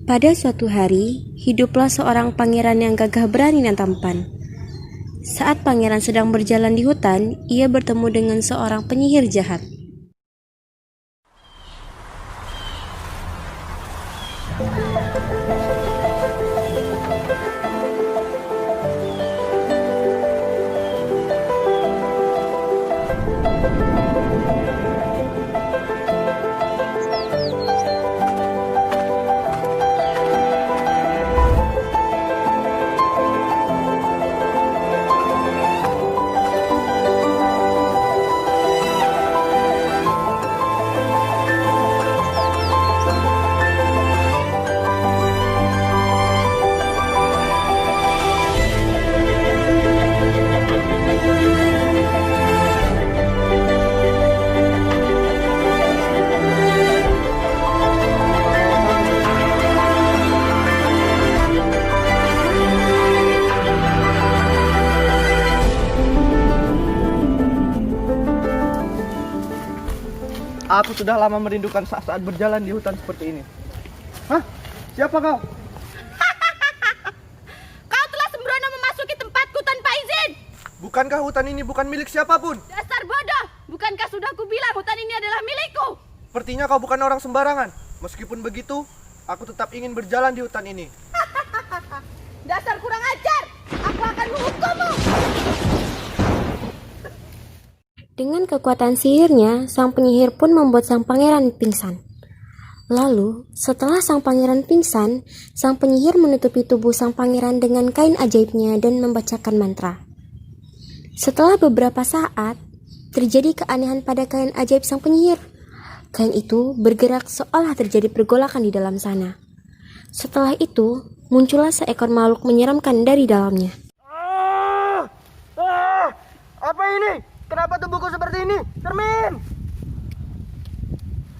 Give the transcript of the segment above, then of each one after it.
Pada suatu hari, hiduplah seorang pangeran yang gagah berani dan tampan. Saat pangeran sedang berjalan di hutan, ia bertemu dengan seorang penyihir jahat. Aku sudah lama merindukan saat-saat berjalan di hutan seperti ini. Hah? Siapa kau? Kau telah sembrono memasuki tempatku tanpa izin. Bukankah hutan ini bukan milik siapapun? Dasar bodoh. Bukankah sudah kubilang hutan ini adalah milikku? Sepertinya kau bukan orang sembarangan. Meskipun begitu, aku tetap ingin berjalan di hutan ini. Dasar kurang ajar. Aku akan menghukummu. Dengan kekuatan sihirnya, sang penyihir pun membuat sang pangeran pingsan. Lalu, setelah sang pangeran pingsan, sang penyihir menutupi tubuh sang pangeran dengan kain ajaibnya dan membacakan mantra. Setelah beberapa saat, terjadi keanehan pada kain ajaib sang penyihir. Kain itu bergerak seolah terjadi pergolakan di dalam sana. Setelah itu, muncullah seekor makhluk menyeramkan dari dalamnya. Apa ini? Kenapa tubuhku seperti ini? Cermin!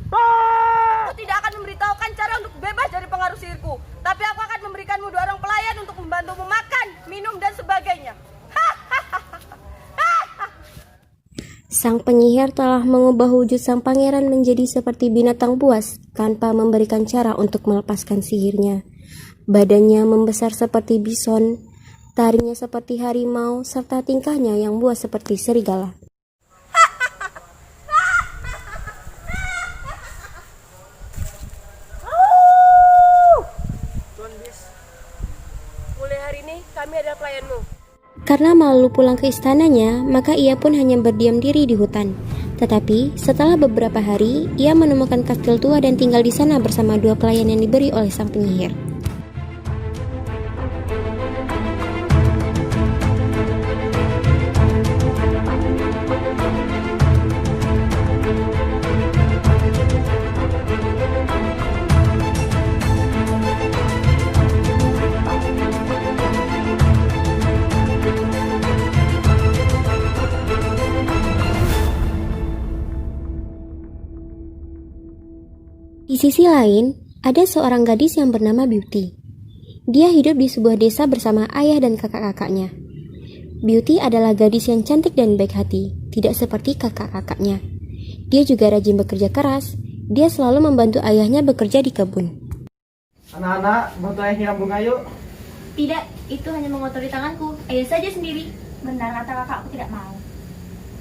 Aku tidak akan memberitahukan cara untuk bebas dari pengaruh sihirku. Tapi aku akan memberikanmu 2 orang pelayan untuk membantumu makan, minum, dan sebagainya. Sang penyihir telah mengubah wujud sang pangeran menjadi seperti binatang buas tanpa memberikan cara untuk melepaskan sihirnya. Badannya membesar seperti bison, taringnya seperti harimau, serta tingkahnya yang buas seperti serigala. Mulai hari ini kami adalah pelayanmu. Karena malu pulang ke istananya, maka ia pun hanya berdiam diri di hutan. Tetapi setelah beberapa hari, ia menemukan kastil tua dan tinggal di sana bersama 2 pelayan yang diberi oleh sang penyihir. Di sisi lain, ada seorang gadis yang bernama Beauty. Dia hidup di sebuah desa bersama ayah dan kakak-kakaknya. Beauty adalah gadis yang cantik dan baik hati, tidak seperti kakak-kakaknya. Dia juga rajin bekerja keras. Dia selalu membantu ayahnya bekerja di kebun. Anak-anak, bantu ayah nyiram bunga yuk. Tidak, itu hanya mengotori tanganku. Ayo saja sendiri. Benar kata kakak, aku tidak mau.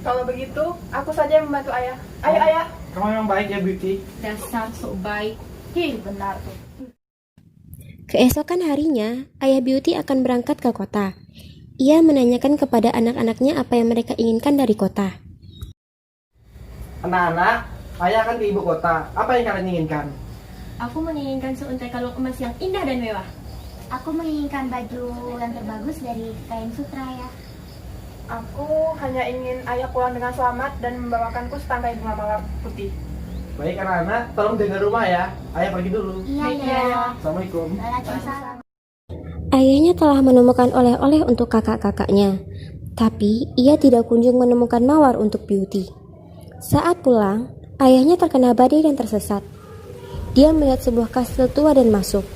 Kalau begitu, aku saja yang membantu ayah. Ayo, ayah. Kamu memang baik ya, Beauty. Dasar sok baik. Benar tuh. Keesokan harinya, ayah Beauty akan berangkat ke kota. Ia menanyakan kepada anak-anaknya apa yang mereka inginkan dari kota. Anak-anak, ayah akan ke ibu kota. Apa yang kalian inginkan? Aku menginginkan seuntai kalung emas yang indah dan mewah. Aku menginginkan baju yang terbagus dari kain sutra ya. Aku hanya ingin ayah pulang dengan selamat dan membawakanku setangkai bunga mawar putih. Baik anak-anak, tolong jaga rumah ya. Ayah pergi dulu. Iya Iya, ya. ya. Assalamualaikum. Waalaikumsalam. Ayahnya telah menemukan oleh-oleh untuk kakak-kakaknya, tapi ia tidak kunjung menemukan mawar untuk Beauty. Saat pulang, ayahnya terkena badai dan tersesat. Dia melihat sebuah kastil tua dan masuk.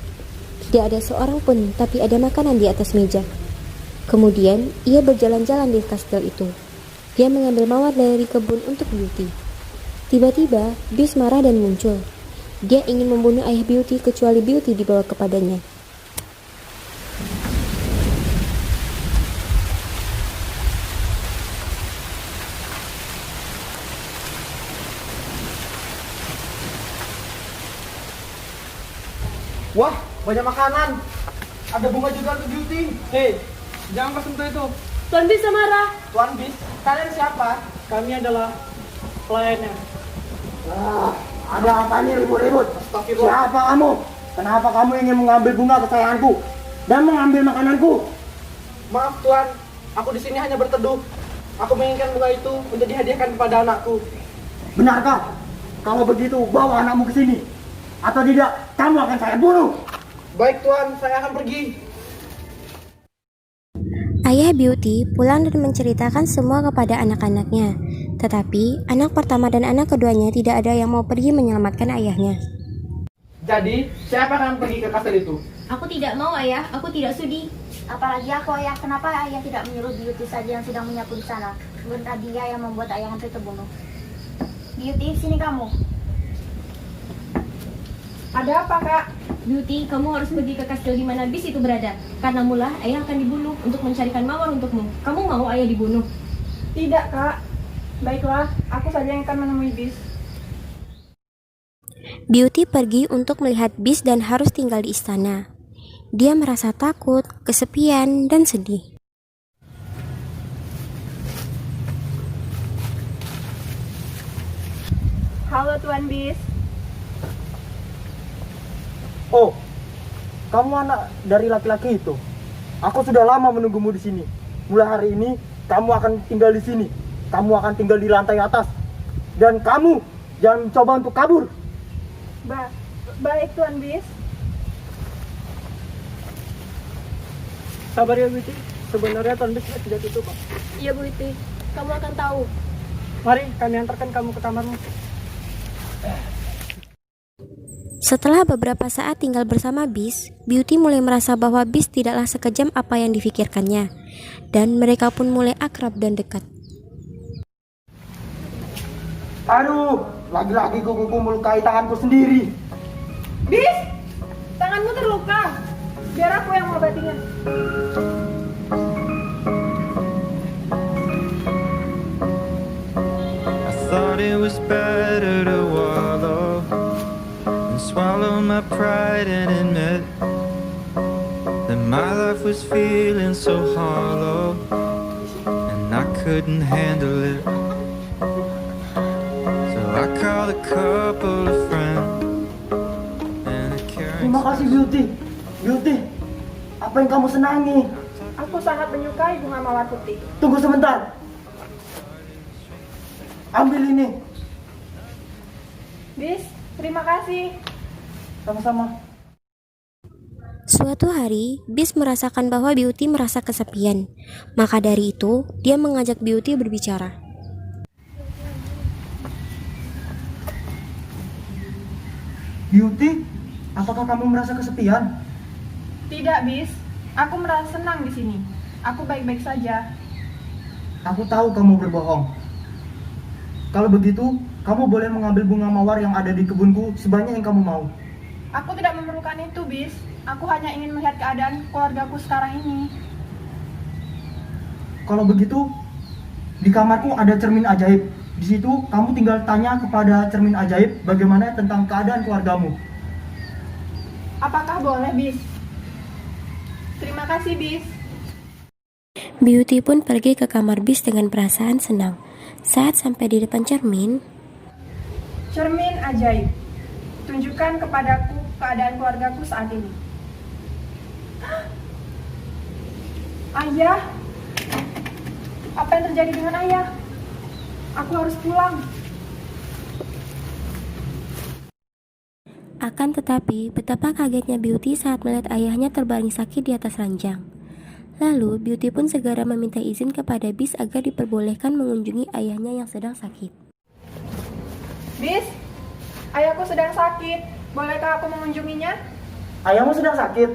Tidak ada seorang pun, tapi ada makanan di atas meja. Kemudian, ia berjalan-jalan di kastil itu. Dia mengambil mawar dari kebun untuk Beauty. Tiba-tiba, Beast marah dan muncul. Dia ingin membunuh ayah Beauty kecuali Beauty dibawa kepadanya. Wah, banyak makanan. Ada bunga juga untuk Beauty. Hei, jangan kau sentuh itu. Tuan Bis marah. Tuan Bis, kalian siapa? Kami adalah pelayannya. Ada apa nih ribut-ribut? Astagfirullah. Siapa kamu? Kenapa kamu ingin mengambil bunga kesayanganku dan mengambil makananku? Maaf Tuan, aku di sini hanya berteduh. Aku menginginkan bunga itu untuk dihadiahkan kepada anakku. Benarkah? Kalau begitu, bawa anakmu ke sini. Atau tidak, kamu akan saya bunuh. Baik Tuan, saya akan pergi. Ayah Beauty pulang dan menceritakan semua kepada anak-anaknya. Tetapi anak pertama dan anak keduanya tidak ada yang mau pergi menyelamatkan ayahnya. Jadi, siapa akan pergi ke kastil itu? Aku tidak mau ayah, aku tidak sudi. Apalagi aku ayah, kenapa ayah tidak menyuruh Beauty saja yang sedang menyapu di sana? Bukan dia yang membuat ayah hampir terbunuh. Beauty, sini kamu. Ada apa, Kak? Beauty, kamu harus pergi ke kastil di mana bis itu berada. Karena mula ayah akan dibunuh untuk mencarikan mawar untukmu. Kamu mau ayah dibunuh? Tidak, Kak. Baiklah, aku saja yang akan menemui Bis. Beauty pergi untuk melihat bis dan harus tinggal di istana. Dia merasa takut, kesepian, dan sedih. Halo, Tuan Bis. Oh, kamu anak dari laki-laki itu. Aku sudah lama menunggumu di sini. Mulai hari ini, kamu akan tinggal di sini. Kamu akan tinggal di lantai atas. Dan kamu jangan coba untuk kabur. Baik, Tuan Bis. Sabar ya Beauty, sebenarnya Tuan Bis tidak itu Pak. Iya, Bu Iti. Kamu akan tahu. Mari kami antarkan kamu ke kamarmu. Setelah beberapa saat tinggal bersama Bis, Beauty mulai merasa bahwa Bis tidaklah sekejam apa yang difikirkannya. Dan mereka pun mulai akrab dan dekat. Aduh, lagi-lagi kukuku melukai tanganku sendiri. Bis! Tanganmu terluka. Biar aku yang mengobatinya. I thought it was better to wallow and swallow my pride and admit that my life was feeling so hollow and I couldn't handle it. So I called a couple of friends and a caring. Terima kasih Beauty. Beauty, apa yang kamu senangi? Aku sangat menyukai bunga mawar putih. Tunggu sebentar. Ambil ini. Bis, terima kasih. Sama-sama. Suatu hari, Bis merasakan bahwa Beauty merasa kesepian. Maka dari itu, dia mengajak Beauty berbicara. Beauty, apakah kamu merasa kesepian? Tidak, Bis. Aku merasa senang di sini. Aku baik-baik saja. Aku tahu kamu berbohong. Kalau begitu, kamu boleh mengambil bunga mawar yang ada di kebunku sebanyak yang kamu mau. Aku tidak memerlukan itu, Bis. Aku hanya ingin melihat keadaan keluargaku sekarang ini. Kalau begitu, di kamarku ada cermin ajaib. Di situ, kamu tinggal tanya kepada cermin ajaib bagaimana tentang keadaan keluargamu. Apakah boleh, Bis? Terima kasih, Bis. Beauty pun pergi ke kamar Bis dengan perasaan senang. Saat sampai di depan cermin, Cermin ajaib. Tunjukkan kepadaku keadaan keluargaku saat ini. Ayah? Apa yang terjadi dengan ayah? Aku harus pulang. akan tetapi betapa kagetnya Beauty saat melihat ayahnya terbaring sakit di atas ranjang. Lalu, Beauty pun segera meminta izin kepada Bis agar diperbolehkan mengunjungi ayahnya yang sedang sakit. Bis, ayahku sedang sakit. Bolehkah aku mengunjunginya? Ayahmu sedang sakit.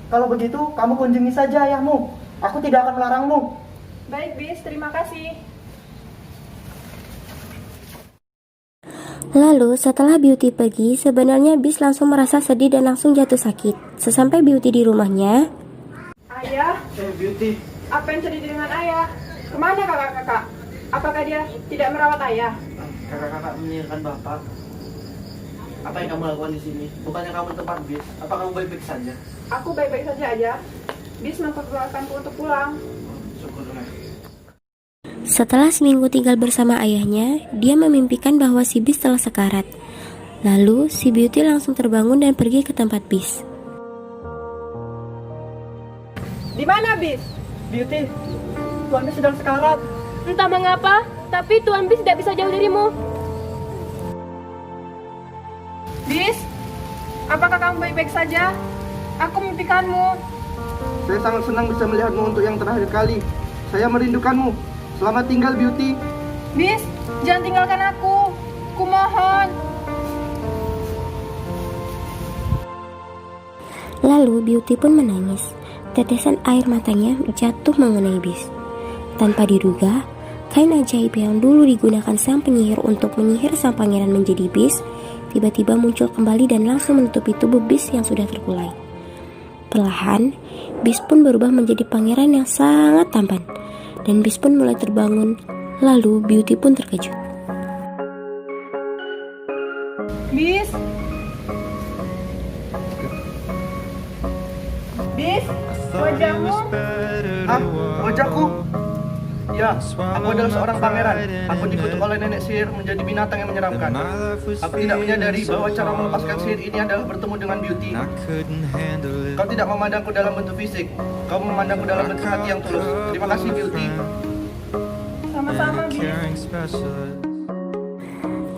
Kalau begitu, kamu kunjungi saja ayahmu. Aku tidak akan melarangmu. Baik, Bis. Terima kasih. Lalu setelah Beauty pergi, sebenarnya Beast langsung merasa sedih dan langsung jatuh sakit. Sesampai Beauty di rumahnya, Ayah, Beauty, apa yang terjadi dengan ayah? Kemana kakak-kakak? Apakah dia tidak merawat ayah? kakak-kakak meninggalkan bapak. Apa yang kamu lakukan di sini? Bukannya kamu di tempat bis? Apa kamu baik-baik saja? Aku baik-baik saja, Ayah. Bis memperkenalkanku untuk pulang. Syukurlah. setelah seminggu tinggal bersama ayahnya, dia memimpikan bahwa si Beast telah sekarat. Lalu si Beauty langsung terbangun dan pergi ke tempat Beast. Di mana bis? Beauty, Tuan Bis sedang sekarat. Entah mengapa, tapi Tuan Bis tidak bisa jauh darimu. Bis, apakah kamu baik-baik saja? Aku memimpikanmu. Saya sangat senang bisa melihatmu untuk yang terakhir kali. Saya merindukanmu. Selamat tinggal, Beauty. Bis, jangan tinggalkan aku. Kumohon. Lalu Beauty pun menangis. Tetesan air matanya jatuh mengenai Beast. Tanpa diduga, kain ajaib yang dulu digunakan sang penyihir untuk menyihir sang pangeran menjadi Beast tiba-tiba muncul kembali dan langsung menutupi tubuh Beast yang sudah terkulai. Perlahan, Beast pun berubah menjadi pangeran yang sangat tampan, dan Beast pun mulai terbangun. Lalu Beauty pun terkejut. Bis. Bis, wajahmu. Wajahku? Ya, aku adalah seorang pangeran. Aku dikutuk oleh nenek sihir menjadi binatang yang menyeramkan. Aku tidak menyadari bahwa cara melepaskan sihir ini adalah bertemu dengan Beauty. Kau tidak memandangku dalam bentuk fisik. Kau memandangku dalam bentuk hati yang tulus. Terima kasih, Beauty. Sama-sama, Bis.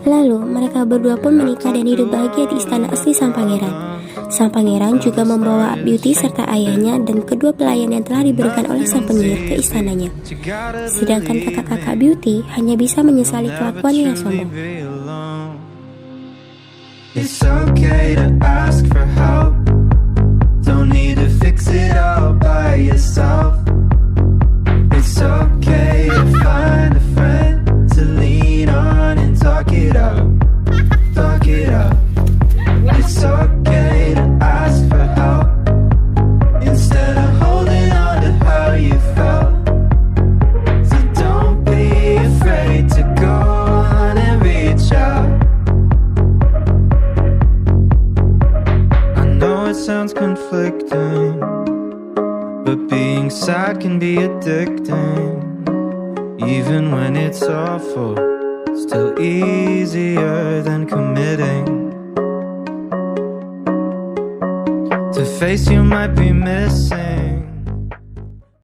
Lalu mereka berdua pun menikah dan hidup bahagia di istana asli sang pangeran. Sang pangeran juga membawa Beauty serta ayahnya dan kedua pelayan yang telah diberikan oleh sang penyihir ke istananya. Sedangkan kakak-kakak Beauty hanya bisa menyesali kelakuannya yang sombong. It's okay to ask for help. Don't need to fix it all by yourself. It's okay to find a friend to lean on and talk it out. Talk it out. It's okay to ask for help instead of holding on to how you felt. So don't be afraid to go on and reach out. I know it sounds conflicting, but being sad can be addicting. Even when it's awful, still easier than committing. To face you might be missing